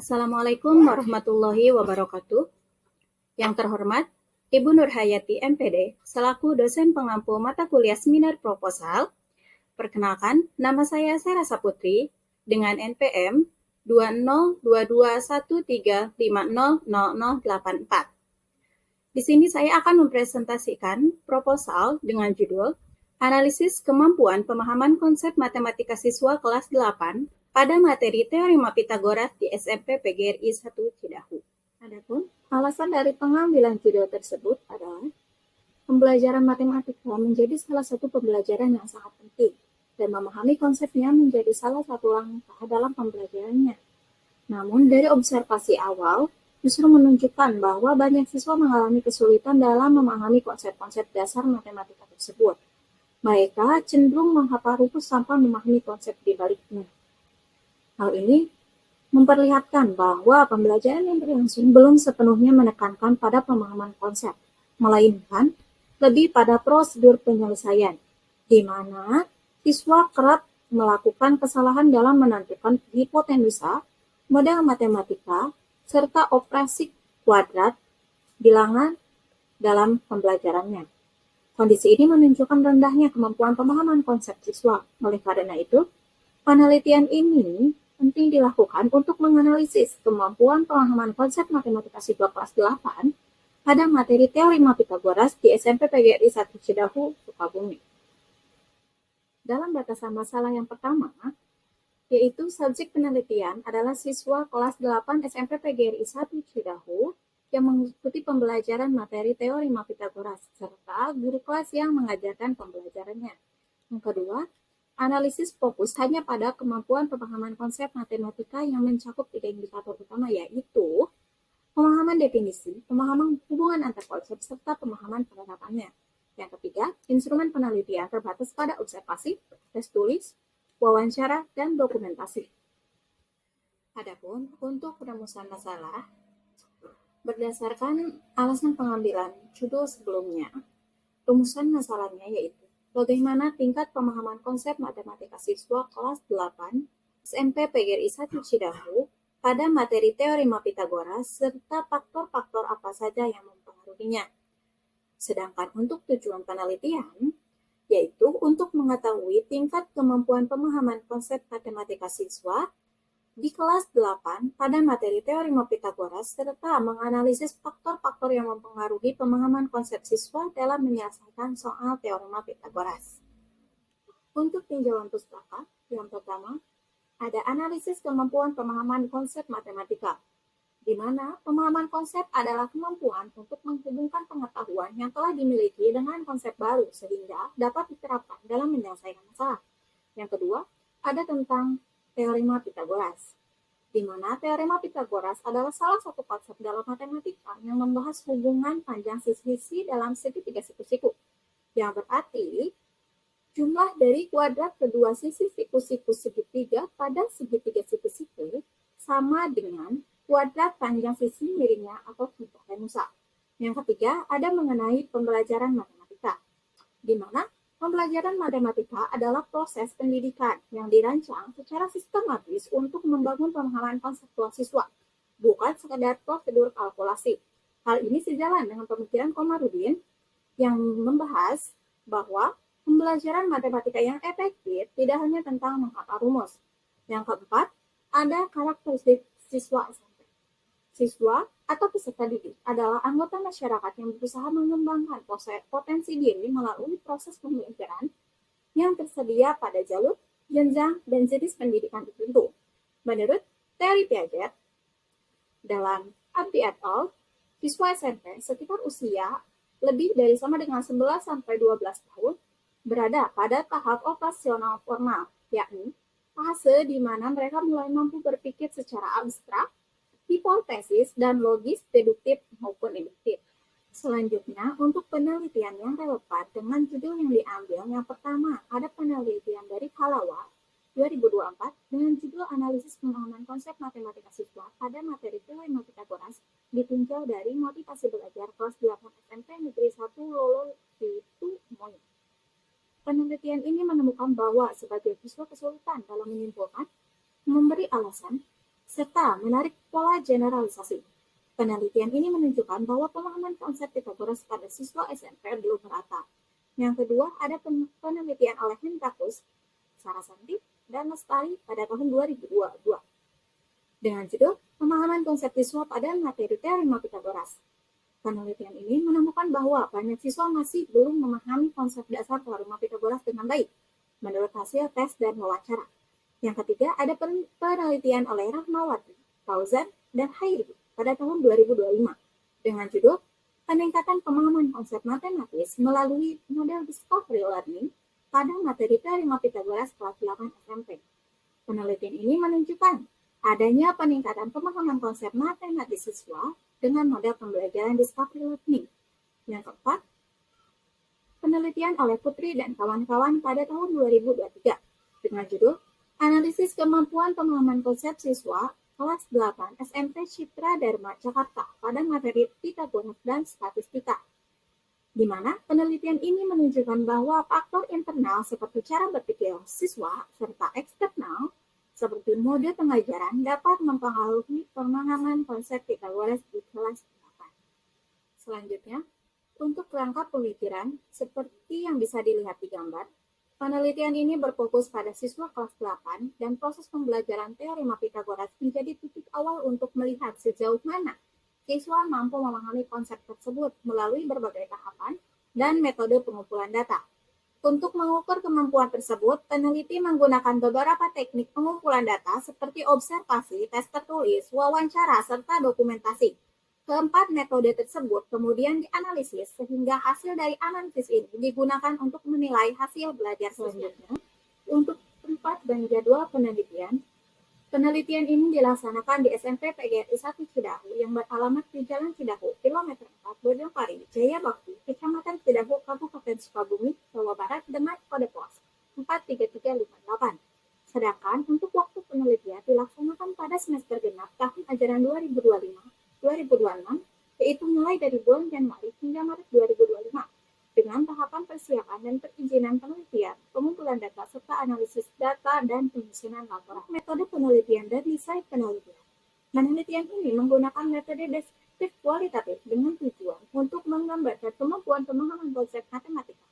Assalamualaikum warahmatullahi wabarakatuh. Yang terhormat, Ibu Nurhayati MPD, selaku dosen pengampu mata kuliah seminar proposal. Perkenalkan, nama saya Sarah Saputri dengan NPM 202213500084. Di sini saya akan mempresentasikan proposal dengan judul Analisis Kemampuan Pemahaman Konsep Matematika Siswa Kelas 8 pada materi Teorema Pitagoras di SMP PGRI 1 Cidahu. Adapun alasan dari pengambilan judul tersebut adalah pembelajaran matematika menjadi salah satu pembelajaran yang sangat penting dan memahami konsepnya menjadi salah satu langkah dalam pembelajarannya. Namun dari observasi awal justru menunjukkan bahwa banyak siswa mengalami kesulitan dalam memahami konsep-konsep dasar matematika tersebut. Mereka cenderung menghafal rumus tanpa memahami konsep di baliknya. Hal ini memperlihatkan bahwa pembelajaran yang berlangsung belum sepenuhnya menekankan pada pemahaman konsep, melainkan lebih pada prosedur penyelesaian, di mana siswa kerap melakukan kesalahan dalam menentukan hipotenusa, model matematika, serta operasi kuadrat bilangan dalam pembelajarannya. Kondisi ini menunjukkan rendahnya kemampuan pemahaman konsep siswa. Oleh karena itu, penelitian ini penting dilakukan untuk menganalisis kemampuan pemahaman konsep matematika siswa kelas 8 pada materi Teorema Pitagoras di SMP PGRI 1 Cidahu, Sukabumi. Dalam batasan masalah yang pertama, yaitu subjek penelitian adalah siswa kelas 8 SMP PGRI 1 Cidahu yang mengikuti pembelajaran materi Teorema Pitagoras serta guru kelas yang mengajarkan pembelajarannya. Yang kedua, analisis fokus hanya pada kemampuan pemahaman konsep matematika yang mencakup 3 indikator utama, yaitu pemahaman definisi, pemahaman hubungan antar konsep, serta pemahaman penerapannya. Yang ketiga, instrumen penelitian terbatas pada observasi, tes tulis, wawancara, dan dokumentasi. Adapun untuk perumusan masalah, berdasarkan alasan pengambilan judul sebelumnya, rumusan masalahnya yaitu bagaimana tingkat pemahaman konsep matematika siswa kelas 8 SMP PGRI 1 Cidahu pada materi Teorema Pitagoras serta faktor-faktor apa saja yang mempengaruhinya. Sedangkan untuk tujuan penelitian, yaitu untuk mengetahui tingkat kemampuan pemahaman konsep matematika siswa di kelas 8 pada materi Teorema Pitagoras serta menganalisis faktor-faktor yang mempengaruhi pemahaman konsep siswa dalam menyelesaikan soal Teorema Pitagoras. Untuk tinjauan pustaka, yang pertama, ada analisis kemampuan pemahaman konsep matematika, di mana pemahaman konsep adalah kemampuan untuk menghubungkan pengetahuan yang telah dimiliki dengan konsep baru sehingga dapat diterapkan dalam menyelesaikan masalah. Yang kedua, ada tentang Teorema Pitagoras, di mana Teorema Pitagoras adalah salah satu konsep dalam matematika yang membahas hubungan panjang sisi-sisi dalam segitiga siku-siku, yang berarti jumlah dari kuadrat kedua sisi siku-siku segitiga pada segitiga siku-siku sama dengan kuadrat panjang sisi miringnya atau hipotenusa. Yang ketiga, ada mengenai pembelajaran matematika, di mana pembelajaran matematika adalah proses pendidikan yang dirancang secara sistematis untuk membangun pemahaman konseptual siswa, bukan sekedar prosedur kalkulasi. Hal ini sejalan dengan pemikiran Komarudin yang membahas bahwa pembelajaran matematika yang efektif tidak hanya tentang menghafal rumus. Yang keempat, ada karakteristik siswa SMP. Siswa atau peserta didik adalah anggota masyarakat yang berusaha mengembangkan potensi diri melalui proses pembelajaran yang tersedia pada jalur, jenjang, dan jenis pendidikan tertentu. Menurut teori Piaget, dalam Abdi et al., siswa SMP sekitar usia lebih dari sama dengan 11-12 tahun berada pada tahap operasional formal, yakni fase di mana mereka mulai mampu berpikir secara abstrak, hipotesis, dan logis, deduktif maupun induktif. Selanjutnya, untuk penelitian yang relevan dengan judul yang diambil, yang pertama ada penelitian dari Halawa 2024 dengan judul Analisis Pemahaman Konsep Matematika Siswa pada materi Teorema Pitagoras ditinjau dari motivasi belajar kelas 8 SMP Negeri 1 Lolo Situ Moy. Penelitian ini menemukan bahwa sebagai siswa kesulitan dalam menyimpulkan, memberi alasan, serta menarik pola generalisasi. Penelitian ini menunjukkan bahwa pemahaman konsep Pythagoras pada siswa SMP belum merata. Yang kedua, ada penelitian oleh Hendrakus, Sarasanti, dan Lestari pada tahun 2022 dengan judul Pemahaman Konsep Siswa pada Materi Teorema Pythagoras. Penelitian ini menemukan bahwa banyak siswa masih belum memahami konsep dasar teorema Pythagoras dengan baik, menurut hasil tes dan wawancara. Yang ketiga, ada penelitian oleh Rahmawati, Fauzan, dan Hairi pada tahun 2025 dengan judul Peningkatan Pemahaman Konsep Matematis melalui Model Discovery Learning pada Materi Teorema Pythagoras kelas 8 SMP. Penelitian ini menunjukkan adanya peningkatan pemahaman konsep matematis siswa dengan model pembelajaran discovery learning. Yang keempat, penelitian oleh Putri dan kawan-kawan pada tahun 2023 dengan judul Analisis Kemampuan Pemahaman Konsep Siswa kelas 8 SMP Citra Dharma Jakarta pada materi Pythagoras dan statistika, di mana penelitian ini menunjukkan bahwa faktor internal seperti cara berpikir siswa serta eksternal seperti mode pengajaran dapat mempengaruhi pemahaman konsep Pythagoras di kelas 8. Selanjutnya, untuk kerangka pemikiran seperti yang bisa dilihat di gambar, penelitian ini berfokus pada siswa kelas 8 dan proses pembelajaran teorema Pythagoras menjadi titik awal untuk melihat sejauh mana siswa mampu memahami konsep tersebut melalui berbagai tahapan dan metode pengumpulan data. Untuk mengukur kemampuan tersebut, peneliti menggunakan beberapa teknik pengumpulan data seperti observasi, tes tertulis, wawancara, serta dokumentasi. Keempat metode tersebut kemudian dianalisis sehingga hasil dari analisis ini digunakan untuk menilai hasil belajar selanjutnya. Untuk tempat dan jadwal penelitian, penelitian ini dilaksanakan di SMP PGRI 1 Cidahu yang beralamat di Jalan Cidahu, kilometer 4, Bojongpari, Jaya Bakti, Kecamatan Cidahu, Kabupaten Sukabumi, Jawa Barat, dengan kode pos 43358. Sedangkan untuk waktu penelitian dilaksanakan pada semester genap tahun ajaran 2025-2026, yaitu mulai dari bulan Januari hingga Maret 2025. Dengan tahapan persiapan dan perizinan penelitian, pengumpulan data, serta analisis data dan penyusunan laporan. Metode penelitian dan desain penelitian. Penelitian ini menggunakan metode deskriptif kualitatif dengan tujuan untuk menggambarkan kemampuan pemahaman konsep matematika.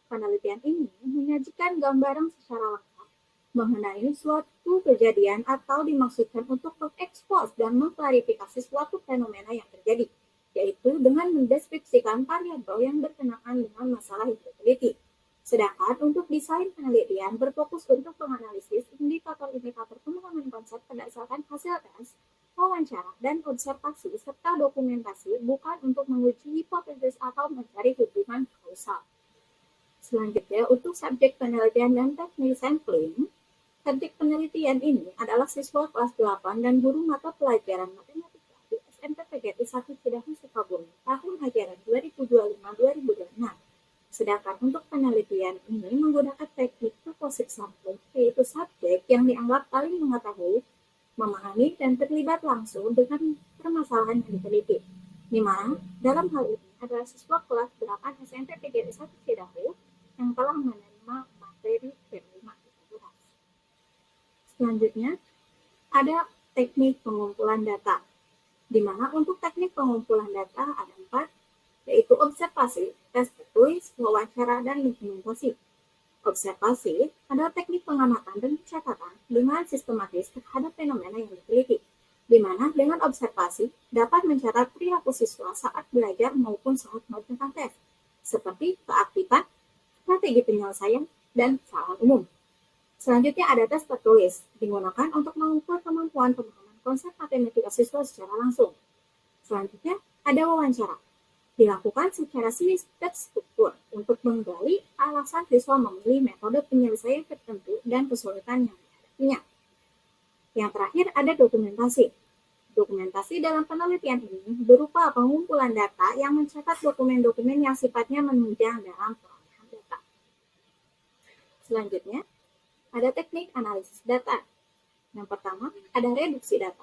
Penelitian ini menyajikan gambaran secara lengkap mengenai suatu kejadian atau dimaksudkan untuk mengekspos dan mengklarifikasi suatu fenomena yang terjadi, yaitu dengan mendeskripsikan variabel yang berkenaan dengan masalah yang diteliti. Sedangkan untuk desain penelitian berfokus untuk menganalisis indikator-indikator pemahaman konsep berdasarkan hasil tes, wawancara, dan observasi serta dokumentasi, bukan untuk menguji hipotesis atau mencari hubungan kausal. Selanjutnya, untuk subjek penelitian dan teknik sampling, subjek penelitian ini adalah siswa kelas 8 dan guru mata pelajaran matematika SMP PGRI 1 Cidahu Sukabumi tahun ajaran 2025-2026. Sedangkan untuk penelitian ini menggunakan teknik composite sampling, yaitu subjek yang dianggap paling mengetahui, memahami, dan terlibat langsung dengan permasalahan yang diteliti. Di mana dalam hal ini adalah siswa kelas 8 SMP PGRI 1 Cidahu yang telah menerima materi teorema Pythagoras. Selanjutnya, ada teknik pengumpulan data, di mana untuk teknik pengumpulan data ada 4, yaitu observasi, tes tertulis, wawancara, dan dokumentasi. Observasi adalah teknik pengamatan dan pencatatan dengan sistematis terhadap fenomena yang diteliti, di mana dengan observasi dapat mencatat perilaku siswa saat belajar maupun saat melakukan tes, seperti keaktifan, strategi penyelesaian, dan kesalahan umum. Selanjutnya ada tes tertulis, digunakan untuk mengukur kemampuan pemahaman konsep matematika siswa secara langsung. Selanjutnya ada wawancara, dilakukan secara terstruktur untuk menggali alasan siswa memilih metode penyelesaian tertentu dan kesulitan yang dihadapinya. Yang terakhir ada dokumentasi. Dokumentasi dalam penelitian ini berupa pengumpulan data yang mencatat dokumen-dokumen yang sifatnya menunjang dalam perolehan data. Selanjutnya, ada teknik analisis data. Yang pertama, ada reduksi data.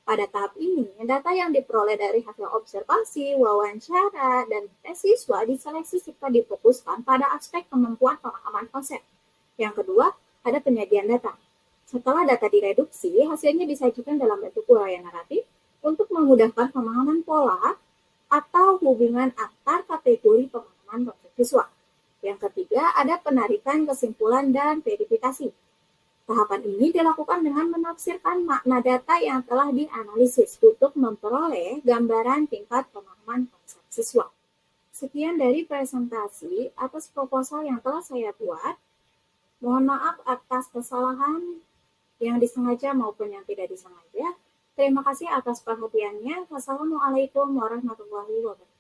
Pada tahap ini, data yang diperoleh dari hasil observasi, wawancara, dan tes siswa diseleksi serta difokuskan pada aspek kemampuan pemahaman konsep. Yang kedua, ada penyajian data. Setelah data direduksi, hasilnya disajikan dalam bentuk uraian naratif untuk memudahkan pemahaman pola atau hubungan antar kategori pemahaman konsep visual. Yang ketiga, ada penarikan kesimpulan dan verifikasi. Tahapan ini dilakukan dengan menafsirkan makna data yang telah dianalisis untuk memperoleh gambaran tingkat pemahaman konsep siswa. Sekian dari presentasi atas proposal yang telah saya buat. Mohon maaf atas kesalahan yang disengaja maupun yang tidak disengaja. Terima kasih atas perhatiannya. Wassalamualaikum warahmatullahi wabarakatuh.